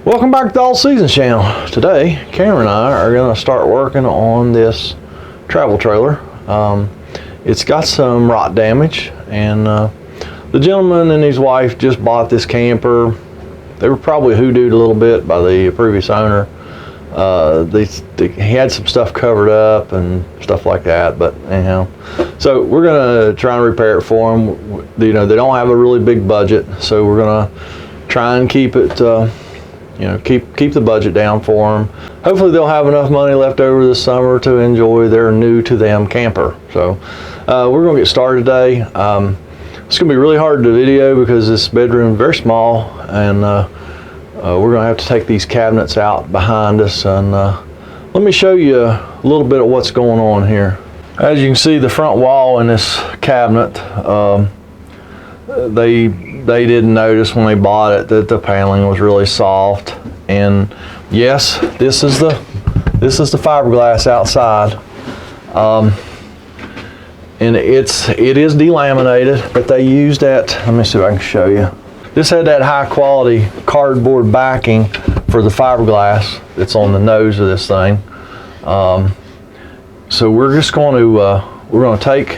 Welcome back to the All Seasons channel. Today, Cameron and I are going to start working on this travel trailer. It's got some rot damage, and the gentleman and his wife just bought this camper. They were probably hoodooed a little bit by the previous owner. He had some stuff covered up and stuff like that, but anyhow. So we're going to try and repair it for them. You know, they don't have a really big budget, so we're going to try and keep it keep the budget down for them. Hopefully they'll have enough money left over this summer to enjoy their new to them camper. So we're going to get started today. It's going to be really hard to video because this bedroom is very small, and we're going to have to take these cabinets out behind us, and let me show you a little bit of what's going on here. As you can see, the front wall in this cabinet, they didn't notice when they bought it that the paneling was really soft. And yes, this is the fiberglass outside, and it is delaminated, but they used that. Let me see if I can show you. This had that high quality cardboard backing for the fiberglass that's on the nose of this thing. So we're just going to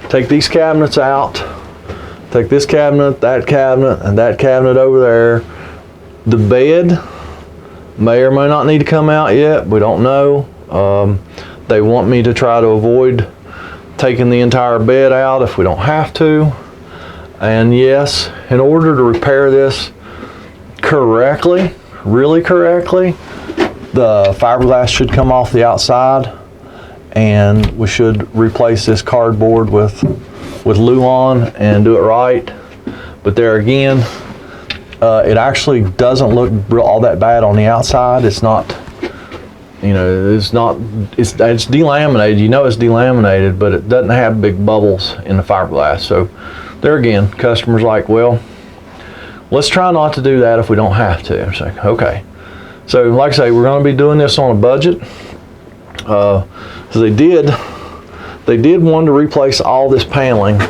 take these cabinets out. Take this cabinet, and that cabinet over there. The bed may or may not need to come out yet. We don't know. They want me to try to avoid taking the entire bed out if we don't have to. And yes, in order to repair this correctly, really correctly, the fiberglass should come off the outside, and we should replace this cardboard with Luan and do it right. But there again, it actually doesn't look all that bad on the outside. It's not, it's delaminated. You know it's delaminated, but it doesn't have big bubbles in the fiberglass. So there again, customers like, well, let's try not to do that if we don't have to. I'm like, okay. So like I say, we're going to be doing this on a budget. So they did want to replace all this paneling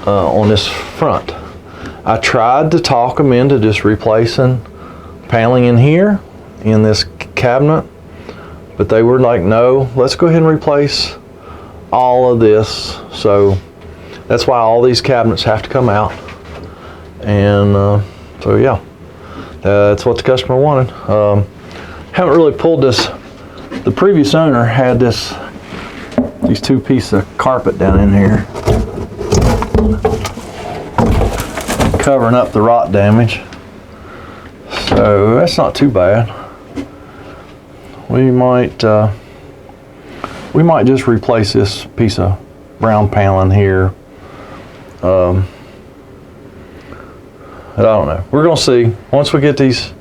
on this front. I tried to talk them into just replacing paneling in here, in this cabinet, but they were like, no, let's go ahead and replace all of this. So that's why all these cabinets have to come out. And so yeah, that's what the customer wanted. Haven't really pulled this. The previous owner had these two pieces of carpet down in here covering up the rot damage, so that's not too bad. We might just replace this piece of brown paneling here. I don't know, we're gonna see. Once we get these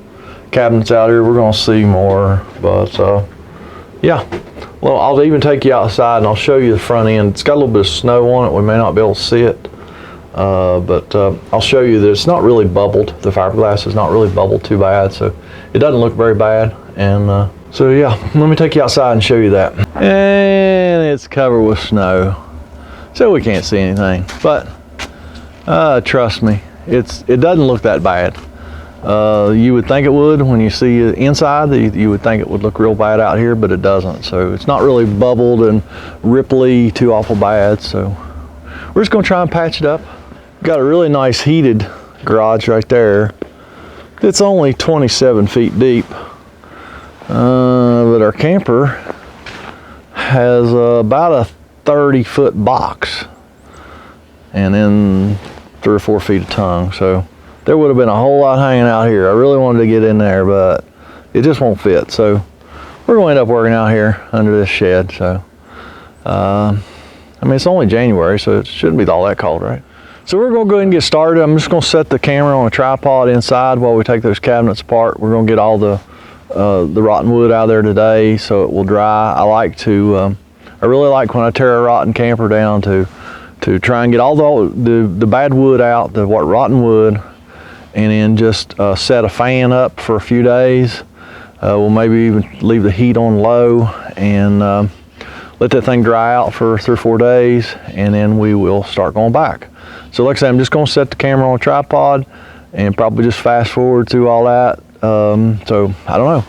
cabinets out here, we're gonna see more. But yeah, well, I'll even take you outside and I'll show you the front end. It's got a little bit of snow on it. We may not be able to see it, but I'll show you that it's not really bubbled. The fiberglass is not really bubbled too bad, so it doesn't look very bad. And so yeah, let me take you outside and show you that. And it's covered with snow, so we can't see anything. But trust me, it doesn't look that bad. You would think it would when you see it inside. You would think it would look real bad out here, but it doesn't. So it's not really bubbled and ripply too awful bad. So we're just gonna try and patch it up. Got a really nice heated garage right there. It's only 27 feet deep, but our camper has about a 30-foot box, and then 3 or 4 feet of tongue. So there would have been a whole lot hanging out here. I really wanted to get in there, but it just won't fit. So we're going to end up working out here under this shed. So, I mean, it's only January, so it shouldn't be all that cold, right? So we're going to go ahead and get started. I'm just going to set the camera on a tripod inside while we take those cabinets apart. We're going to get all the rotten wood out of there today so it will dry. I really like when I tear a rotten camper down to try and get all the bad wood out, the rotten wood, and then just set a fan up for a few days. We'll maybe even leave the heat on low and let that thing dry out for 3 or 4 days, and then we will start going back. So like I said, I'm just going to set the camera on a tripod and probably just fast forward through all that So I don't know.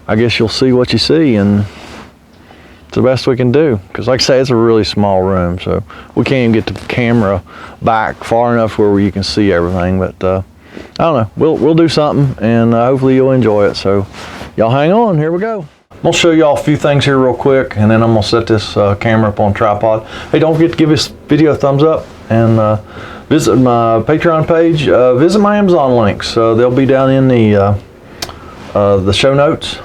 I guess you'll see what you see, and it's the best we can do. Because like I say, it's a really small room, so we can't even get the camera back far enough where you can see everything. But I don't know. We'll do something, and hopefully you'll enjoy it. So y'all hang on. Here we go. I'm gonna show y'all a few things here real quick, and then I'm gonna set this camera up on tripod. Hey, don't forget to give this video a thumbs up, and visit my Patreon page. Visit my Amazon links. They'll be down in the show notes.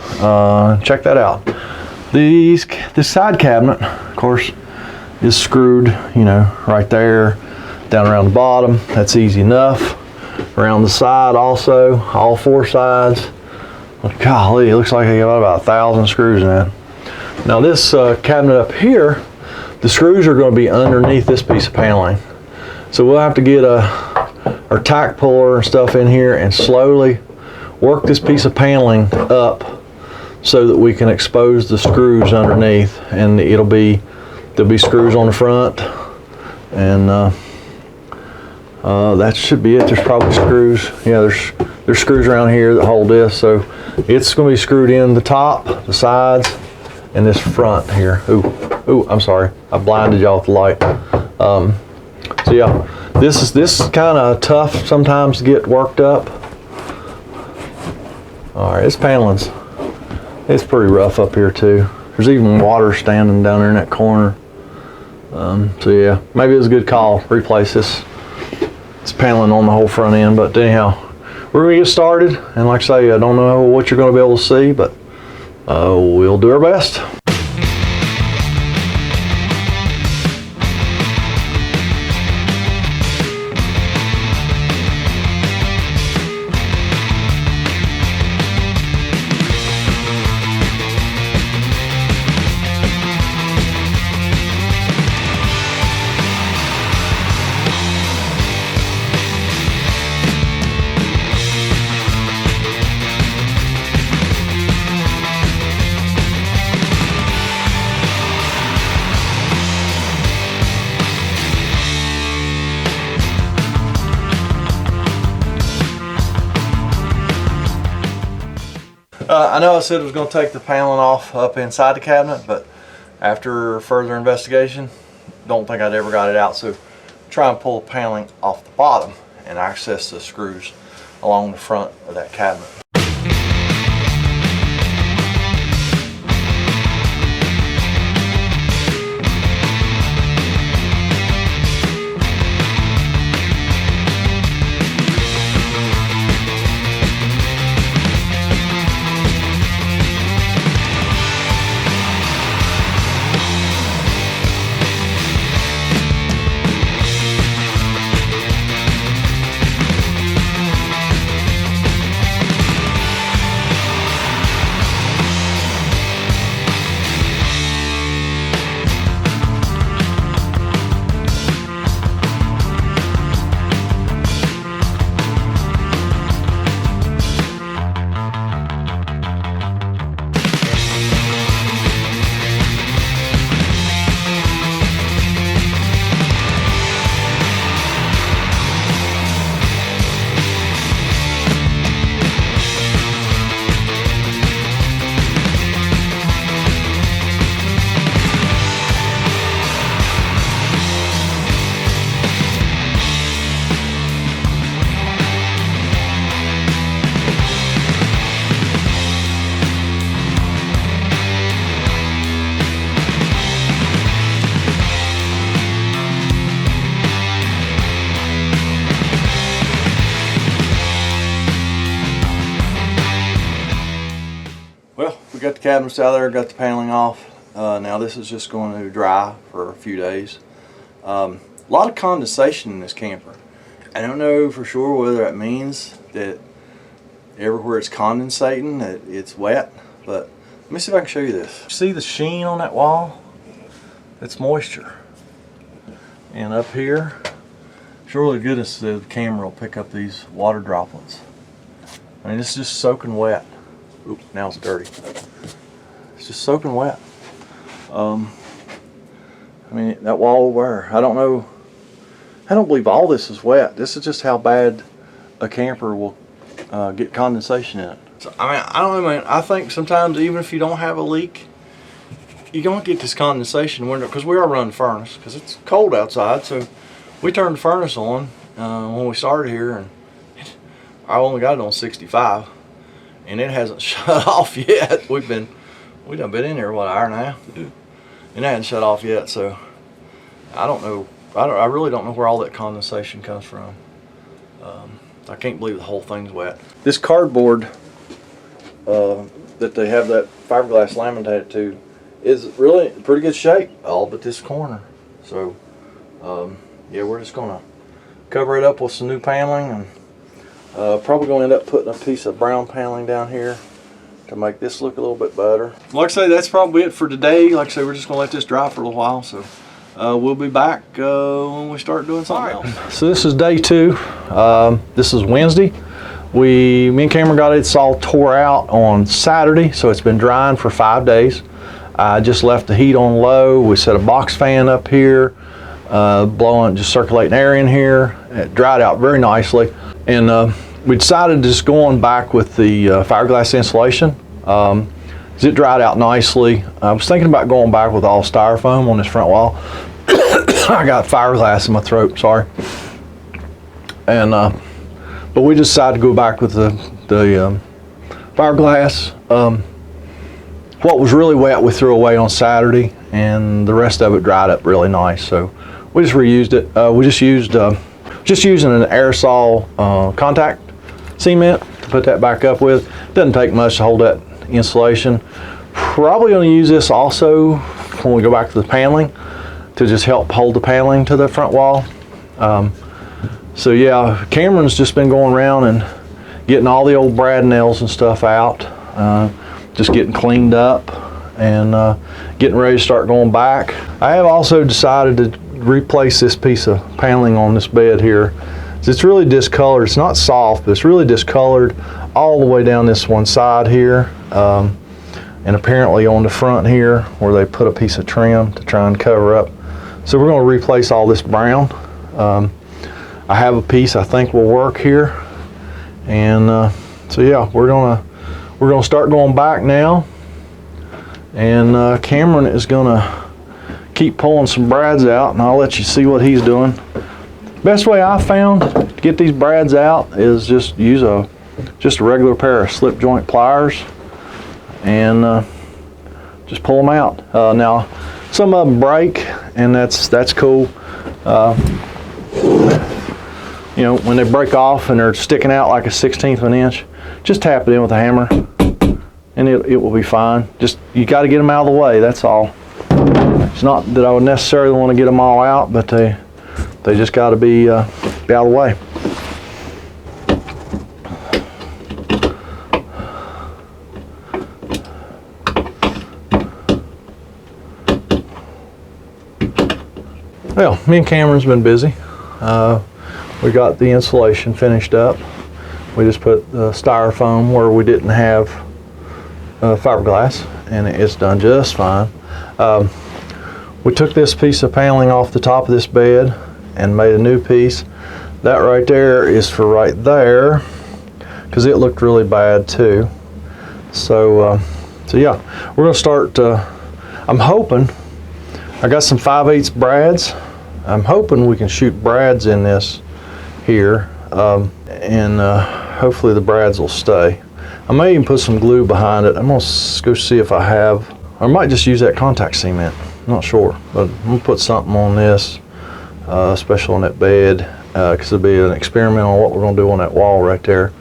Check that out. This side cabinet, of course, is screwed, you know, right there, down around the bottom. That's easy enough. Around the side also, all four sides. Golly, it looks like I got about 1,000 screws in it. Now this cabinet up here, the screws are going to be underneath this piece of paneling. So we'll have to get our tack puller and stuff in here and slowly work this piece of paneling up so that we can expose the screws underneath, and there'll be screws on the front, and that should be it. There's probably screws. Yeah, there's screws around here that hold this, so it's going to be screwed in the top, the sides, and this front here. Ooh, I'm sorry, I blinded y'all with the light. So yeah, this is kind of tough sometimes to get worked up. All right, this paneling's it's pretty rough up here too. There's even water standing down there in that corner. So yeah, maybe it was a good call. Replace this paneling on the whole front end. But anyhow, we're gonna get started. And like I say, I don't know what you're gonna be able to see, but we'll do our best. I know I said I was going to take the paneling off up inside the cabinet, but after further investigation, don't think I'd ever got it out. So try and pull the paneling off the bottom and access the screws along the front of that cabinet. We got the cabinets out there, got the paneling off. Now this is just going to dry for a few days. A lot of condensation in this camper. I don't know for sure whether that means that everywhere it's condensating that it's wet, but let me see if I can show you this. See the sheen on that wall? It's moisture. And up here, surely to goodness the camera will pick up these water droplets. I mean, it's just soaking wet. Oop, now it's dirty. It's just soaking wet. I mean, that wall over there, I don't know. I don't believe all this is wet. This is just how bad a camper will get condensation in it. So, I mean, I don't know, man. I think sometimes even if you don't have a leak, you're going to get this condensation window, because we are running the furnace, because it's cold outside. So we turned the furnace on when we started here, and I only got it on 65, and it hasn't shut off yet. We done been in here, what, an hour and a half? And it hasn't shut off yet, so I don't know. I really don't know where all that condensation comes from. I can't believe the whole thing's wet. This cardboard that they have that fiberglass laminated to is really in pretty good shape, all but this corner. So yeah, we're just gonna cover it up with some new paneling, and probably gonna end up putting a piece of brown paneling down here to make this look a little bit better. Like I say, that's probably it for today. Like I say, we're just gonna let this dry for a little while. So we'll be back when we start doing something else. So this is day 2. This is Wednesday. Me and Cameron got it all tore out on Saturday, so it's been drying for 5 days. I just left the heat on low. We set a box fan up here, blowing, just circulating air in here. It dried out very nicely, and we decided to just go on back with the fiberglass insulation. It dried out nicely. I was thinking about going back with all styrofoam on this front wall. I got fiberglass in my throat, sorry. And but we decided to go back with the fiberglass. What was really wet we threw away on Saturday, and the rest of it dried up really nice. So we just reused it. We just using an aerosol contact cement to put that back up with. Doesn't take much to hold that insulation. Probably going to use this also when we go back to the paneling to just help hold the paneling to the front wall. So yeah, Cameron's just been going around and getting all the old brad nails and stuff out, just getting cleaned up and getting ready to start going back. I have also decided to replace this piece of paneling on this bed here. It's really discolored. It's not soft, but it's really discolored all the way down this one side here, and apparently on the front here where they put a piece of trim to try and cover up. So we're going to replace all this brown. I have a piece I think will work here, and so yeah, we're gonna start going back now, and Cameron is gonna keep pulling some brads out, and I'll let you see what he's doing. Best way I found to get these brads out is just use a regular pair of slip joint pliers and just pull them out. Now some of them break, and that's cool. You know, when they break off and they're sticking out like a 1/16 of an inch, just tap it in with a hammer and it will be fine. Just, you got to get them out of the way, that's all. It's not that I would necessarily want to get them all out, but they just got to be out of the way. Well, me and Cameron's been busy. We got the insulation finished up. We just put the styrofoam where we didn't have fiberglass, and it's done just fine. We took this piece of paneling off the top of this bed and made a new piece. That right there is for right there, because it looked really bad too. So yeah, we're gonna start. I'm hoping, I got some 5/8 brads. I'm hoping we can shoot brads in this here, and hopefully the brads will stay. I may even put some glue behind it. I'm gonna go see if I have, or I might just use that contact cement. I'm not sure, but I'm gonna put something on this, especially on that bed, because it'll be an experiment on what we're gonna do on that wall right there.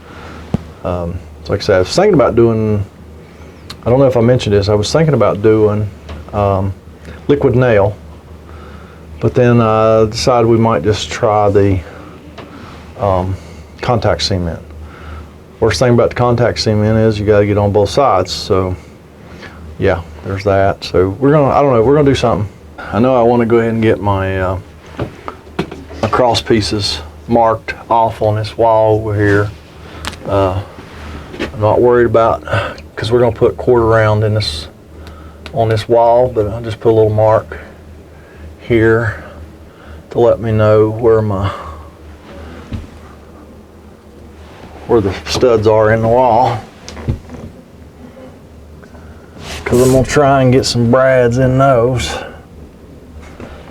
So like I said, I was thinking about doing, I don't know if I mentioned this, I was thinking about doing liquid nail, but then I decided we might just try the contact cement. Worst thing about the contact cement is you got to get on both sides. So yeah, there's that. So we're gonna, I don't know, we're gonna do something. I know I want to go ahead and get my cross pieces marked off on this wall over here. I'm not worried about, because we're gonna put quarter round in this, on this wall, but I'll just put a little mark here to let me know where the studs are in the wall. because I'm going to try and get some brads in those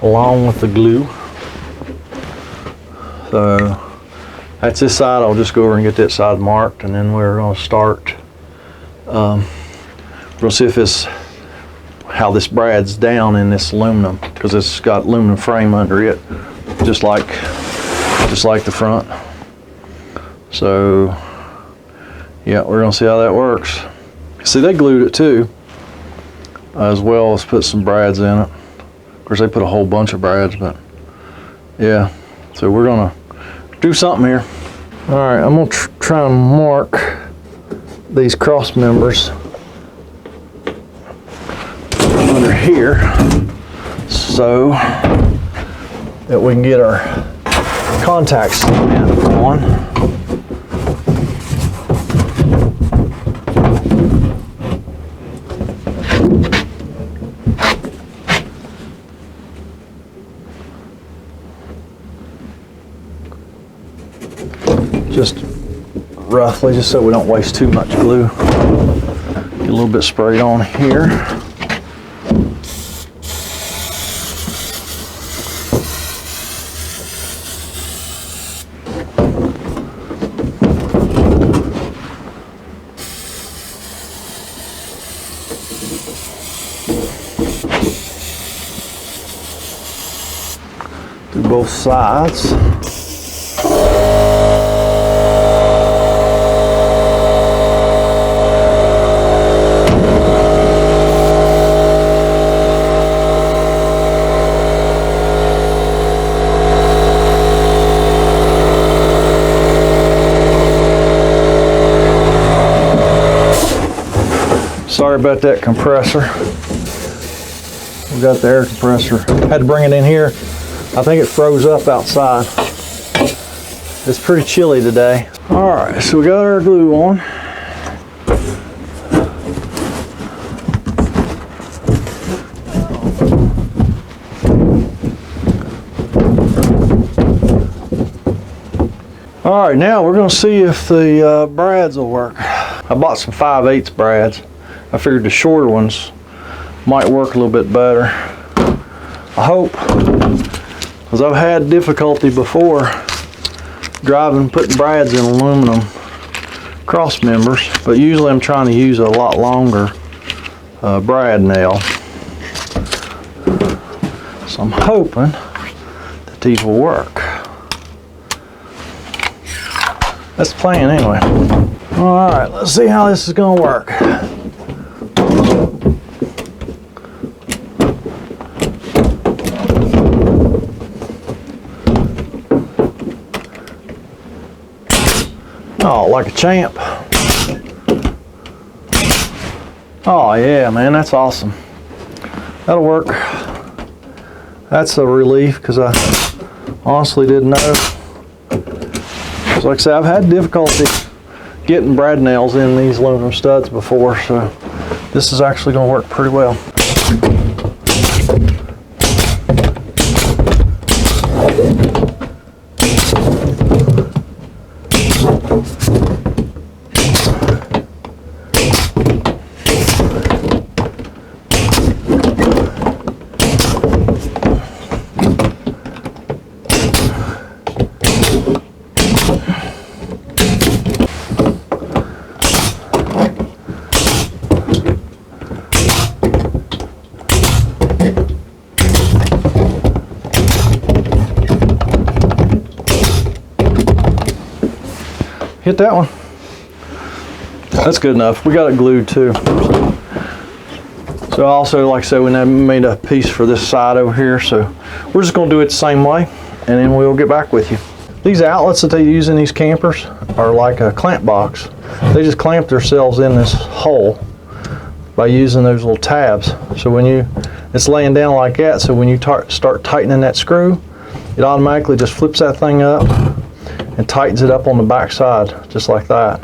along with the glue. So that's this side. I'll just go over and get that side marked, and then we're going to start. We're going to see if it's how this brad's down in this aluminum, because it's got aluminum frame under it, just like the front. So yeah, we're going to see how that works. See, they glued it too, as well as put some brads in it. Of course, they put a whole bunch of brads, but yeah. So we're gonna do something here. All right, I'm gonna try and mark these cross members under here so that we can get our contact cement on. Just roughly, just so we don't waste too much glue. Get a little bit sprayed on here. Do both sides. Sorry about that compressor. We got the air compressor. Had to bring it in here. I think it froze up outside. It's pretty chilly today. All right, so we got our glue on. All right, now we're gonna see if the brads will work. I bought some 5/8 brads. I figured the shorter ones might work a little bit better. I hope, because I've had difficulty before putting brads in aluminum cross members, but usually I'm trying to use a lot longer brad nail. So I'm hoping that these will work. That's the plan anyway. All right, let's see how this is gonna work. Oh, like a champ. Oh yeah, man, that's awesome. That'll work. That's a relief, because I honestly didn't know. Because like I said, I've had difficulty getting brad nails in these aluminum studs before, so this is actually going to work pretty well. Hit that one. That's good enough. We got it glued too. So also, like I said, we made a piece for this side over here, so we're just going to do it the same way, and then we'll get back with you. These outlets that they use in these campers are like a clamp box. They just clamp themselves in this hole by using those little tabs. So when it's laying down like that, so when you start tightening that screw, it automatically just flips that thing up and tightens it up on the back side, just like that.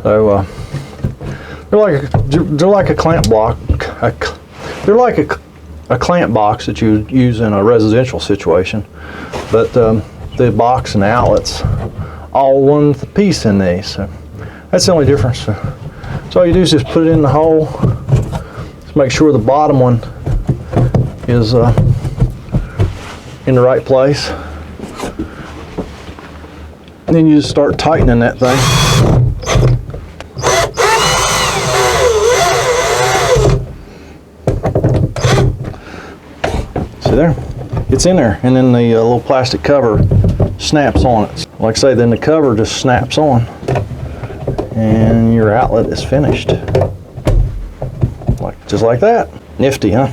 So they're like a clamp block. They're like a clamp box that you would use in a residential situation, but the box and the outlets all one piece in these. So that's the only difference. So all you do is just put it in the hole, Just make sure the bottom one is in the right place. And then you just start tightening that thing. See there? It's in there, and then the little plastic cover snaps on it. Like I say, then the cover just snaps on, and your outlet is finished. Just like that. Nifty, huh?